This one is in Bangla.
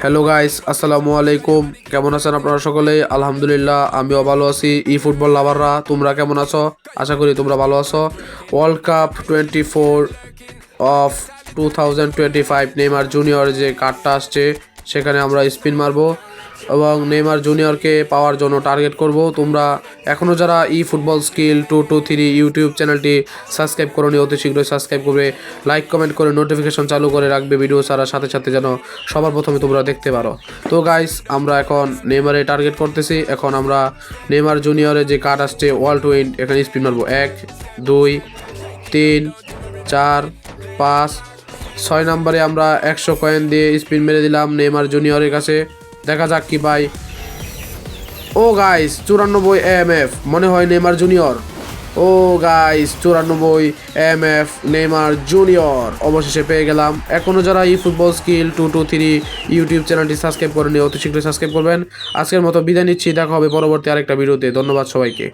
হ্যালো গাইস, আসসালামু আলাইকুম। কেমন আছেন আপনারা সকলেই? আলহামদুলিল্লাহ, আমিও ভালো আছি। ফুটবল লাভাররা তোমরা কেমন আছো? আশা করি তোমরা ভালো আছো। World cup 24 of 2025 Neymar junior যে কার্ডটা আসছে সেখানে আমরা স্পিন মারবো এবং নেইমার জুনিয়রকে পাওয়ার জন্য টার্গেট করব। তোমরা এখনও যারা ফুটবল স্কিল 223 ইউটিউব চ্যানেলটি সাবস্ক্রাইব করোনি, অতি শীঘ্রই সাবস্ক্রাইব করবে, লাইক কমেন্ট করে নোটিফিকেশন চালু করে রাখবে ভিডিও ছাড়ার সাথে সাথে যেন সবার প্রথমে তোমরা দেখতে পারো। তো গাইস, আমরা এখন নেইমারে টার্গেট করতেছি। এখন আমরা নেইমার জুনিয়রের যে কার্ড আসছে ওয়ার্ল্ড উইন, এখানে স্পিন মারবো 1 2 3 4 5 6 নম্বরে আমরা 100 কয়েন দিয়ে স্পিন মেরে দিলাম নেইমার জুনিয়রের কাছে। দেখা যাক কি পাই। ও গাইস, 94 এমএফ মনে হয় নেইমার জুনিয়র। ও গাইস, 94 এমএফ নেইমার জুনিয়র অবশেষে পেয়ে গেলাম। এখনও যারা ফুটবল স্কিল 223 ইউটিউব চ্যানেলটি সাবস্ক্রাইব করেনি, অতি শীঘ্রই সাবস্ক্রাইব করবেন। আজকের মতো বিদায় নিচ্ছি, দেখা হবে পরবর্তী আরেকটা ভিডিওতে। ধন্যবাদ সবাইকে।